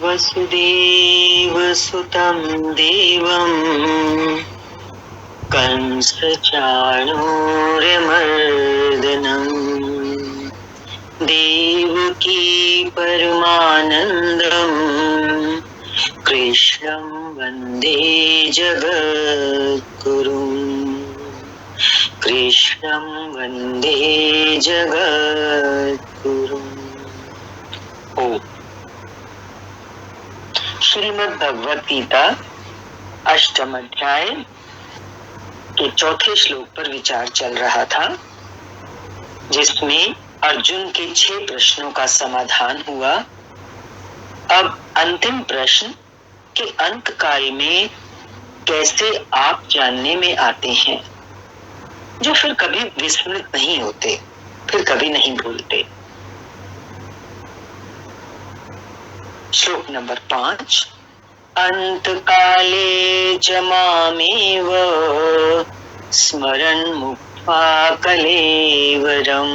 वसुदेवसुतं देवं कंसचाणूरमर्दनम् देवकी परमानन्दम् कृष्णं वन्दे जगद्गुरुम् कृष्णं वन्दे जगद्गुरुम्। ओम। श्रीमद् भगवत गीता अष्टम अध्याय के चौथे श्लोक पर विचार चल रहा था, जिसमें अर्जुन के 6 प्रश्नों का समाधान हुआ। अब अंतिम प्रश्न के अंत काल में कैसे आप जानने में आते हैं, जो फिर कभी विस्मृत नहीं होते, फिर कभी नहीं भूलते। श्लोक नंबर 5। अंत काले च मामेव स्मरन् मुक्त्वा कलेवरम्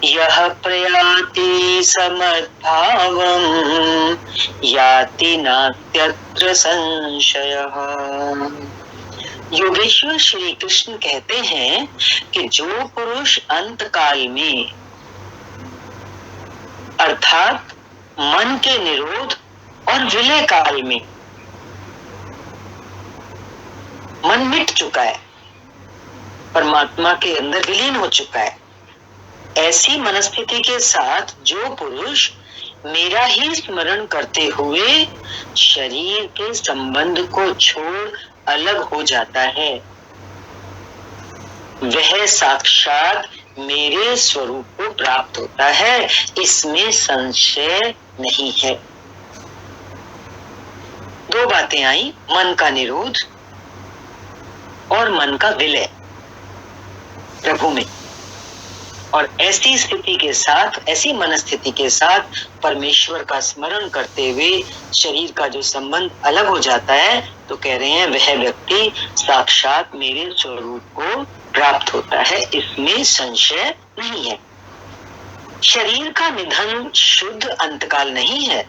यः प्रयाति समद्भावम् याति नात्यत्र संशयः। योगेश्वर श्री कृष्ण कहते हैं कि जो पुरुष अंत काल में अर्थात मन के निरोध और विलय काल में मन मिट चुका है, परमात्मा के अंदर विलीन हो चुका है, ऐसी मनस्थिति के साथ जो पुरुष मेरा ही स्मरण करते हुए शरीर के संबंध को छोड़ अलग हो जाता है, वह साक्षात मेरे स्वरूप को प्राप्त होता है, इसमें संशय नहीं है। 2 बातें आई, मन का निरोध और मन का विलय प्रभु में। और ऐसी स्थिति के साथ, ऐसी मनस्थिति के साथ परमेश्वर का स्मरण करते हुए शरीर का जो संबंध अलग हो जाता है, तो कह रहे हैं वह व्यक्ति साक्षात मेरे स्वरूप को प्राप्त होता है, इसमें संशय नहीं है। शरीर का निधन शुद्ध अंतकाल नहीं है।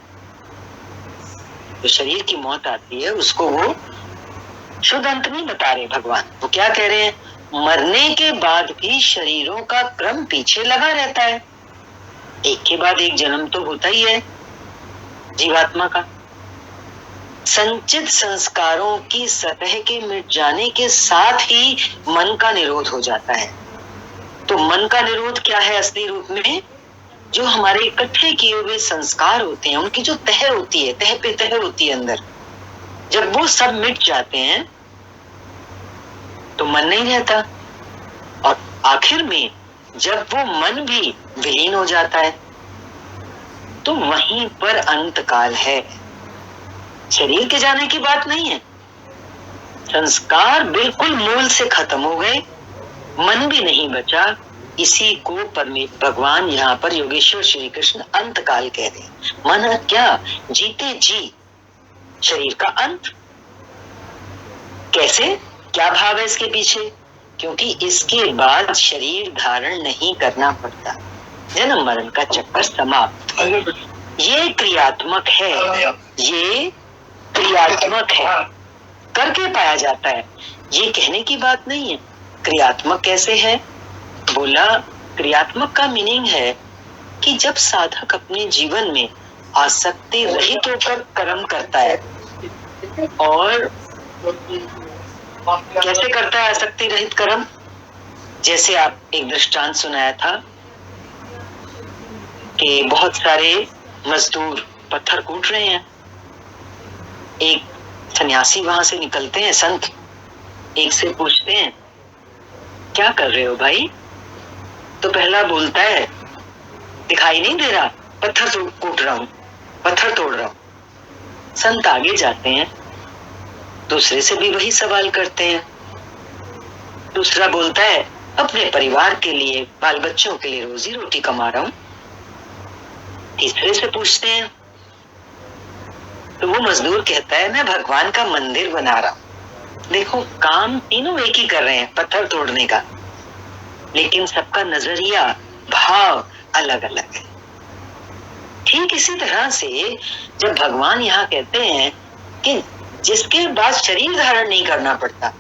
तो शरीर की मौत आती है उसको वो शुद्ध अंत नहीं बता रहे भगवान। वो क्या कह रहे हैं, मरने के बाद भी शरीरों का क्रम पीछे लगा रहता है, एक के बाद एक जन्म तो होता ही है जीवात्मा का। संचित संस्कारों की सतह के मिट जाने के साथ ही मन का निरोध हो जाता है। तो मन का निरोध क्या है असली रूप में, जो हमारे इकट्ठे किए हुए संस्कार होते हैं, उनकी जो तह होती है, तह पे तह होती है अंदर, जब वो सब मिट जाते हैं तो मन नहीं रहता। और आखिर में जब वो मन भी विलीन हो जाता है तो वहीं पर अंतकाल है। शरीर के जाने की बात नहीं है, संस्कार बिल्कुल मूल से खत्म हो गए, मन भी नहीं बचा। इसी को भगवान यहाँ पर योगेश्वर श्री कृष्ण अंतकाल कह रहे हैं। माना क्या, जीते जी शरीर का अंत। कैसे, क्या भाव है इसके पीछे, क्योंकि इसके बाद शरीर धारण नहीं करना पड़ता, जन्म मरण का चक्कर समाप्त। ये क्रियात्मक है, ये क्रियात्मक है, करके पाया जाता है, ये कहने की बात नहीं है। क्रियात्मक कैसे है, बोला क्रियात्मक का मीनिंग है कि जब साधक अपने जीवन में आसक्ति रहित होकर कर्म करता है। और कैसे करता है आसक्ति रहित कर्म, जैसे आप एक दृष्टांत सुनाया था कि बहुत सारे मजदूर पत्थर कूट रहे हैं, एक सन्यासी वहां से निकलते हैं, संत एक से पूछते हैं क्या कर रहे हो भाई, तो पहला बोलता है दिखाई नहीं दे रहा, पत्थर कूट रहा हूं, पत्थर तोड़ रहा हूं। संत आगे जाते हैं, दूसरे से भी वही सवाल करते हैं। दूसरा बोलता है अपने परिवार के लिए, बाल बच्चों के लिए रोजी रोटी कमा रहा हूं। तीसरे से पूछते हैं तो वो मजदूर कहता है मैं भगवान का मंदिर बना रहा हूं। देखो काम तीनों एक ही कर रहे हैं, पत्थर तोड़ने का, लेकिन सबका नजरिया भाव अलग अलग है। ठीक इसी तरह से जब भगवान यहाँ कहते हैं कि जिसके बाद शरीर धारण नहीं करना पड़ता,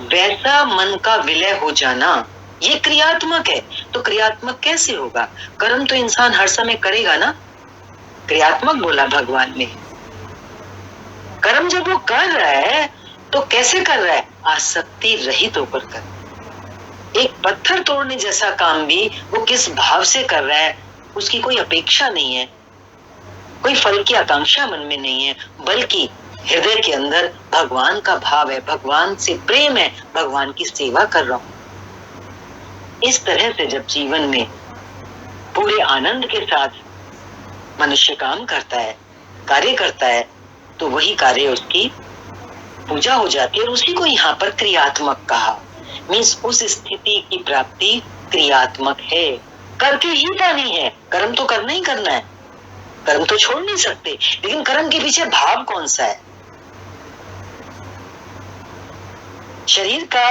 वैसा मन का विलय हो जाना, ये क्रियात्मक है। तो क्रियात्मक कैसे होगा? कर्म तो इंसान हर समय करेगा ना, क्रियात्मक बोला भगवान ने। कर्म जब वो कर रहा है तो कैसे कर रहा है? आसक्ति रहित होकर कर। एक पत्थर तोड़ने जैसा काम भी वो किस भाव से कर रहा है, उसकी कोई अपेक्षा नहीं है, कोई फल की आकांक्षा मन में नहीं है, बल्कि हृदय के अंदर भगवान का भाव है, भगवान से प्रेम है, भगवान की सेवा कर रहा हूं। इस तरह से जब जीवन में पूरे आनंद के साथ मनुष्य काम करता है, कार्य करता है, तो वही कार्य उसकी पूजा हो जाती है। और उसी को यहाँ पर क्रियात्मक कहा। मीन्स उस स्थिति की प्राप्ति क्रियात्मक है, करके ही पानी है। कर्म तो करना ही करना है, कर्म तो छोड़ नहीं सकते, लेकिन कर्म के पीछे भाव कौन सा है? शरीर का,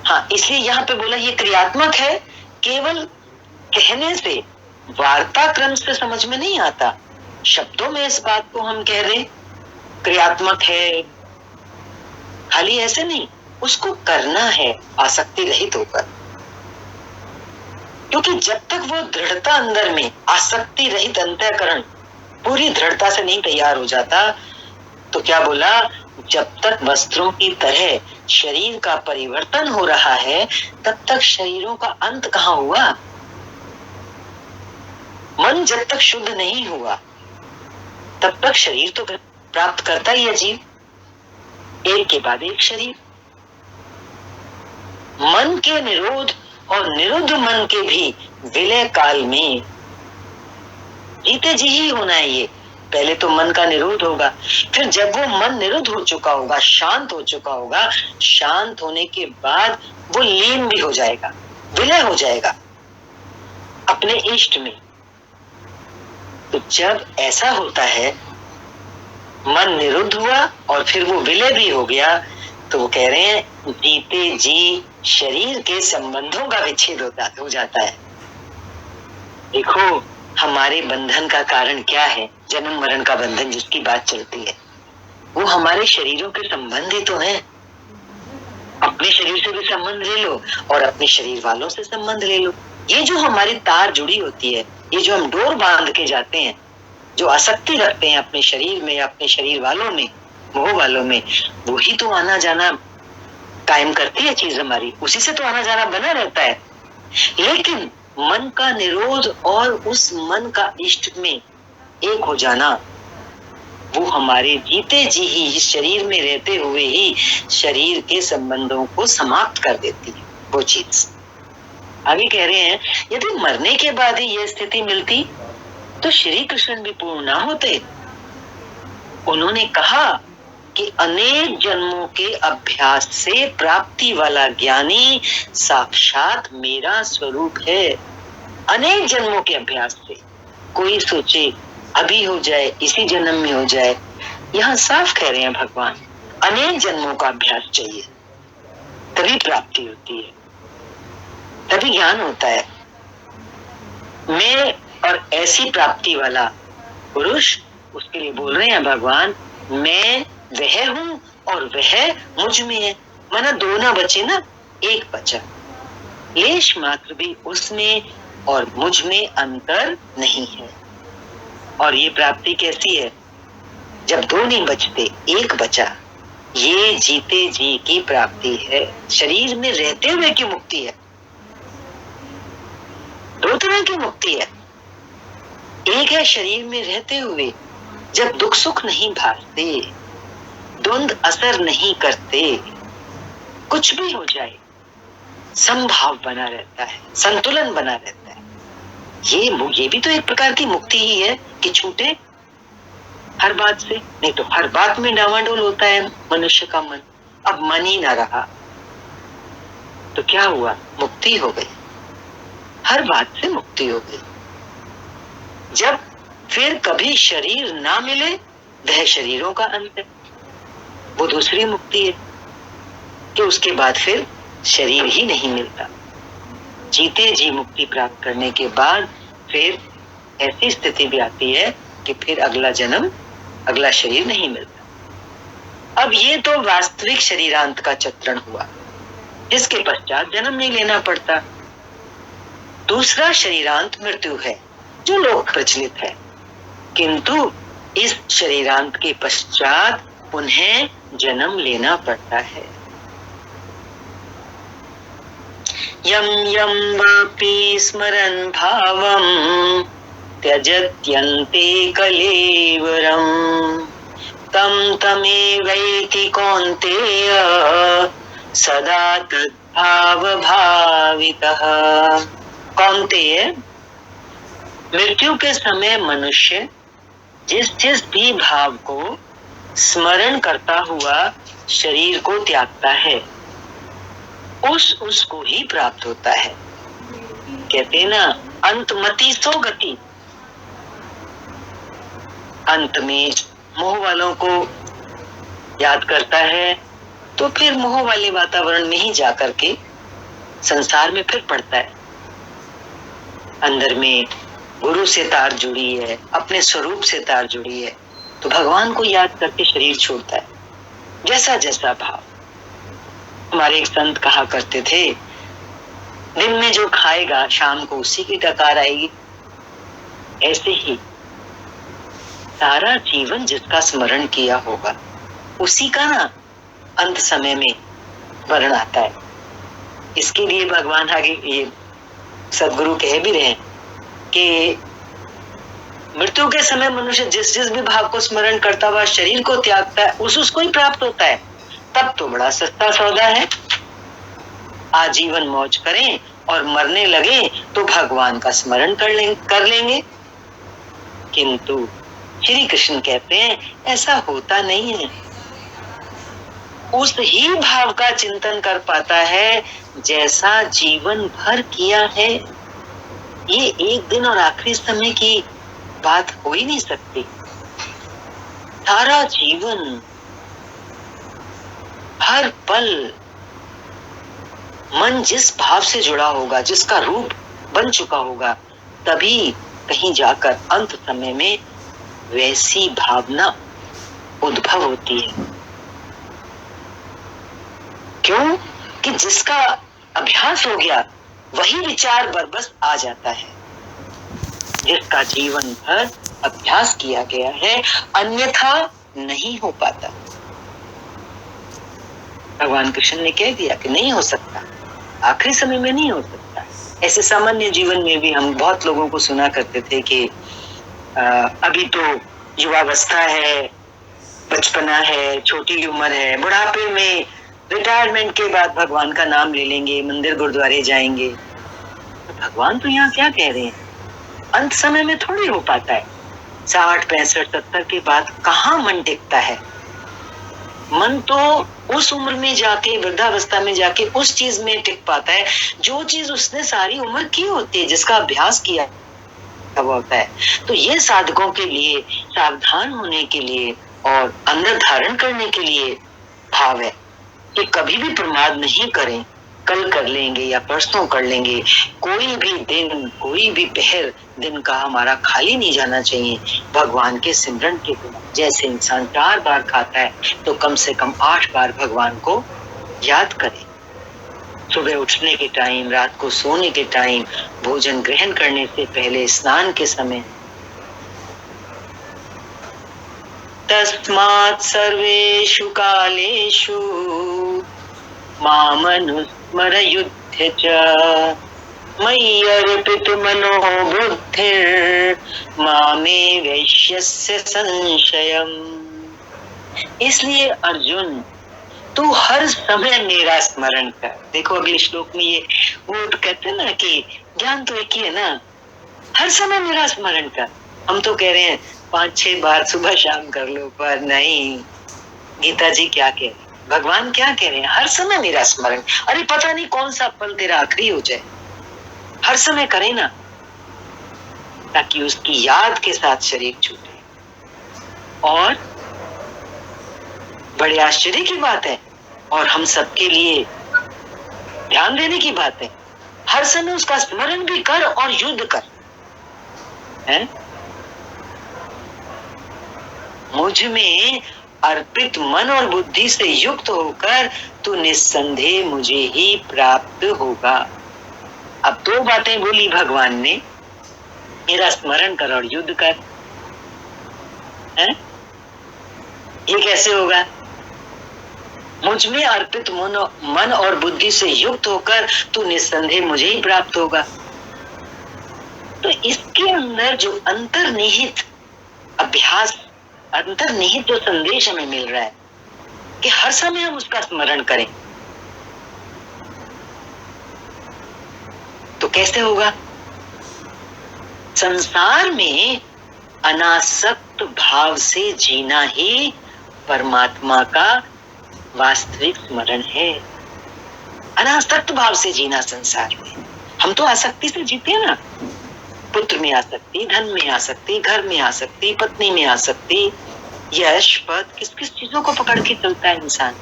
हाँ, इसलिए यहाँ पे बोला ये क्रियात्मक है। केवल कहने से, वार्ता क्रम से समझ में नहीं आता, शब्दों में इस बात को हम कह रहे क्रियात्मक है, खाली ऐसे नहीं, उसको करना है आसक्ति रहित होकर। क्योंकि जब तक वो दृढ़ता अंदर में, आसक्ति रहित अंतःकरण पूरी दृढ़ता से नहीं तैयार हो जाता, तो क्या बोला, जब तक वस्त्रों की तरह शरीर का परिवर्तन हो रहा है, तब तक शरीरों का अंत कहाँ हुआ? मन जब तक शुद्ध नहीं हुआ, तब तक शरीर तो प्राप्त करता ही है जीव, एक के बाद एक शरीर। मन के निरोध और निरुद्ध मन के भी विलय काल में जीते जी ही होना है ये। पहले तो मन का निरोध होगा, फिर जब वो मन निरुद्ध हो चुका होगा, शांत हो चुका होगा, शांत होने के बाद वो लीन भी हो जाएगा, विलय हो जाएगा अपने इष्ट में। तो जब ऐसा होता है, मन निरुद्ध हुआ और फिर वो विलय भी हो गया, तो वो कह रहे हैं जीते जी शरीर के संबंधों का विच्छेद हो जाता है। देखो हमारे बंधन का कारण क्या है? जन्म मरण का बंधन जिसकी बात चलती है, वो हमारे शरीरों के संबंध ही तो हैं। अपने शरीर से भी संबंध ले लो और अपने शरीर वालों से संबंध ले लो। ये जो हमारी तार जुड़ी होती है, ये जो हम डोर बांध के जाते हैं, जो आसक्ति रखते हैं अपने शरीर में, अपने शरीर वालों में, मोह वालों में, वही तो आना जाना कायम करती है चीज हमारी, उसी से तो आना जाना बना रहता है। लेकिन मन का निरोध और उस मन का इष्ट में एक हो जाना, वो हमारे जीते जी ही, इस शरीर में रहते हुए ही शरीर के संबंधों को समाप्त कर देती है वो चीज। आगे कह रहे हैं, यदि मरने के बाद ही यह स्थिति मिलती तो श्री कृष्ण भी पूर्ण ना होते। उन्होंने कहा कि अनेक जन्मों के अभ्यास से प्राप्ति वाला ज्ञानी साक्षात मेरा स्वरूप है। अनेक जन्मों के अभ्यास से, कोई सोचे अभी हो जाए, इसी जन्म में हो जाए, यहाँ साफ कह रहे हैं भगवान, अनेक जन्मों का अभ्यास चाहिए, तभी प्राप्ति होती है, तभी ज्ञान होता है। मैं और ऐसी प्राप्ति वाला पुरुष, उसके लिए बोल रहे हैं भगवान, मैं वह हूं और वह मुझ में है। माना दो ना बचे ना, एक बचा। लेश मात्र भी उसमें और मुझ में अंतर नहीं है। और ये प्राप्ति कैसी है? जब दो नहीं बचते, एक बचा, ये जीते जी की प्राप्ति है। शरीर में रहते हुए की मुक्ति है। दो तरह की मुक्ति है। एक है शरीर में रहते हुए, जब दुख सुख नहीं भासते, द्वंद असर नहीं करते, कुछ भी हो जाए संभाव बना रहता है, संतुलन बना रहता है। ये भी तो एक प्रकार की मुक्ति ही है कि छूटे हर बात से। नहीं तो हर बात में डावाडोल होता है मनुष्य का मन। अब मन ही ना रहा तो क्या हुआ? मुक्ति हो गई, हर बात से मुक्ति हो गई। जब फिर कभी शरीर ना मिले, वह शरीरों का अंत है, वो दूसरी मुक्ति है कि उसके बाद फिर शरीर ही नहीं मिलता। जीते जी मुक्ति प्राप्त करने के बाद फिर ऐसी स्थिति भी आती है कि फिर अगला जन्म, अगला शरीर नहीं मिलता। अब ये तो वास्तविक शरीरांत का चित्रण हुआ, जिसके पश्चात जन्म नहीं लेना पड़ता। दूसरा शरीरांत मृत्यु है, जो लोक प्रचलित है, किंतु इस शरीरांत के पश्चात उन्हें जन्म लेना पड़ता है। यम यम वापि स्मरन् भावम् त्यजत्यन्ते कलेवरम् तम तमेवैति कौन्तेय सदा तद्भाव भावितः। कौन्तेय, मृत्यु के समय मनुष्य जिस जिस भी भाव को स्मरण करता हुआ शरीर को त्यागता है, उसको ही प्राप्त होता है। कहते ना, अंतमति सो गति। अंत में मोह वालों को याद करता है तो फिर मोह वाले वातावरण में ही जाकर के संसार में फिर पड़ता है। अंदर में गुरु से तार जुड़ी है, अपने स्वरूप से तार जुड़ी है, तो भगवान को याद करके शरीर छोड़ता है। जैसा जैसा भाव। हमारे एक संत कहा करते थे, दिन में जो खाएगा शाम को उसी की डकार आएगी। ऐसे ही सारा जीवन जिसका स्मरण किया होगा उसी का ना अंत समय में वर्ण आता है। इसके लिए भगवान आगे ये सदगुरु कह भी रहे हैं कि मृत्यु के समय मनुष्य जिस जिस भी भाव को स्मरण करता हुआ शरीर को त्यागता है, उसको ही प्राप्त होता है। तब तो बड़ा सस्ता सौदा है। आजीवन मौज करें और मरने लगे तो भगवान का स्मरण कर लेंगे। किंतु श्री कृष्ण कहते हैं ऐसा होता नहीं है। उस ही भाव का चिंतन कर पाता है जैसा जीवन भर किया है। ये एक दिन और आखिरी समय की बात हो ही नहीं सकती। सारा जीवन, हर पल मन जिस भाव से जुड़ा होगा, जिसका रूप बन चुका होगा, तभी कहीं जाकर अंत समय में वैसी भावना उद्भव होती है। क्यों? कि जिसका अभ्यास हो गया वही विचार बरबस आ जाता है। जिसका जीवन भर अभ्यास किया गया है, अन्यथा नहीं हो पाता। भगवान कृष्ण ने कह दिया कि नहीं हो सकता, आखिरी समय में नहीं हो सकता। ऐसे सामान्य जीवन में भी हम बहुत लोगों को सुना करते थे कि अभी तो युवावस्था है, बचपना है, छोटी उम्र है, बुढ़ापे में रिटायरमेंट के बाद भगवान का नाम ले लेंगे, मंदिर गुरुद्वारे जाएंगे। तो भगवान तो यहाँ क्या कह रहे हैं? अंत समय में थोड़ी हो पाता है। 60, 65, 70 के बाद कहाँ मन टिकता है? मन तो उस उम्र में जाके, वृद्धावस्था में जाके उस चीज में टिक पाता है जो चीज उसने सारी उम्र की होती है, जिसका अभ्यास किया होता है। तो ये साधकों के लिए सावधान होने के लिए और अंदर धारण करने के लिए भाव है कि कभी भी प्रमाद नहीं करें। कल कर लेंगे या परसों कर लेंगे, कोई भी दिन, कोई भी पहर दिन का हमारा खाली नहीं जाना चाहिए भगवान के सिमरन के बिना। जैसे इंसान 4 बार खाता है तो कम से कम 8 बार भगवान को याद करे। सुबह उठने के टाइम, रात को सोने के टाइम, भोजन ग्रहण करने से पहले, स्नान के समय। तस्मात् सर्वेषु कालेषु मामनुस्मरयुध्य च मयि अर्पितो मनो बुद्धिर् मामे वैश्यस्य संशयम्। इसलिए अर्जुन, तू हर समय मेरा स्मरण कर। देखो अगले श्लोक में ये वो कहते हैं ना कि ज्ञान तो एक ही है ना, हर समय मेरा स्मरण कर। हम तो कह रहे हैं 5-6 बार सुबह शाम कर लो, पर नहीं। गीता जी क्या कह रहे हैं, भगवान क्या कह रहे हैं? हर समय मेरा स्मरण। अरे पता नहीं कौन सा पल तेरा आखिरी हो जाए, हर समय करे ना, ताकि उसकी याद के साथ शरीर छूटे। और बड़े आश्चर्य की बात है और हम सबके लिए ध्यान देने की बात है, हर समय उसका स्मरण भी कर और युद्ध कर। है? मुझ में अर्पित मन और बुद्धि से युक्त होकर तू निस्संदेह मुझे ही प्राप्त होगा। अब दो बातें बोली भगवान ने, मेरा स्मरण कर और युद्ध कर। है? ये कैसे होगा? मुझ में अर्पित मन और बुद्धि से युक्त होकर तू निस्संदेह मुझे ही प्राप्त होगा। तो इसके अंदर जो अंतर्निहित अभ्यास, अंतर्निहित जो संदेश हमें मिल रहा है कि हर समय हम उसका स्मरण करें, तो कैसे होगा? संसार में अनासक्त भाव से जीना ही परमात्मा का वास्तविक स्मरण है। अनासक्त भाव से जीना संसार में। हम तो आसक्ति से जीते हैं ना, पुत्र में आसक्ति, धन में आसक्ति, घर में आसक्ति, पत्नी में आसक्ति, यश पद, किस किस चीजों को पकड़ के चलता है इंसान।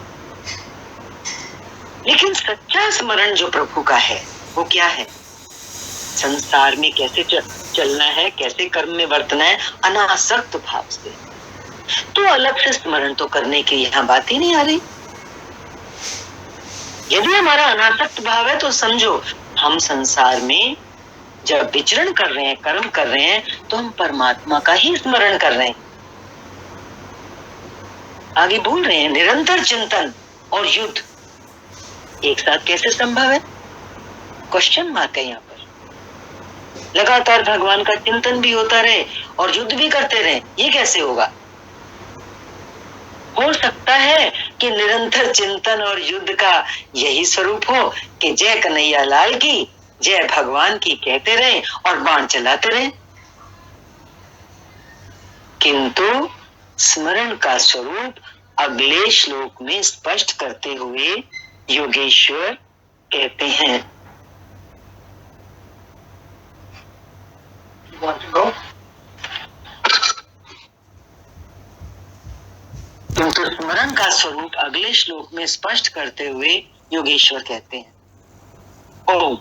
लेकिन सच्चा स्मरण जो प्रभु का है वो क्या है? संसार में कैसे चलना है, कैसे कर्म में वर्तना है, अनासक्त भाव से। तो अलग से स्मरण तो करने की यहाँ बात ही नहीं आ रही। यदि हमारा अनासक्त भाव है तो समझो हम संसार में जब विचरण कर रहे हैं, कर्म कर रहे हैं, तो हम परमात्मा का ही स्मरण कर रहे हैं। आगे बोल रहे हैं निरंतर चिंतन और युद्ध एक साथ कैसे संभव है? क्वेश्चन मार्क है यहाँ पर। लगातार भगवान का चिंतन भी होता रहे और युद्ध भी करते रहे, ये कैसे होगा? हो सकता है कि निरंतर चिंतन और युद्ध का यही स्वरूप हो कि जय कन्हैया लाल की, जय भगवान की कहते रहे और बाण चलाते रहे। किंतु स्मरण का स्वरूप अगले श्लोक में स्पष्ट करते हुए योगेश्वर कहते हैं, किंतु स्मरण का स्वरूप अगले श्लोक में स्पष्ट करते हुए योगेश्वर कहते हैं, ओम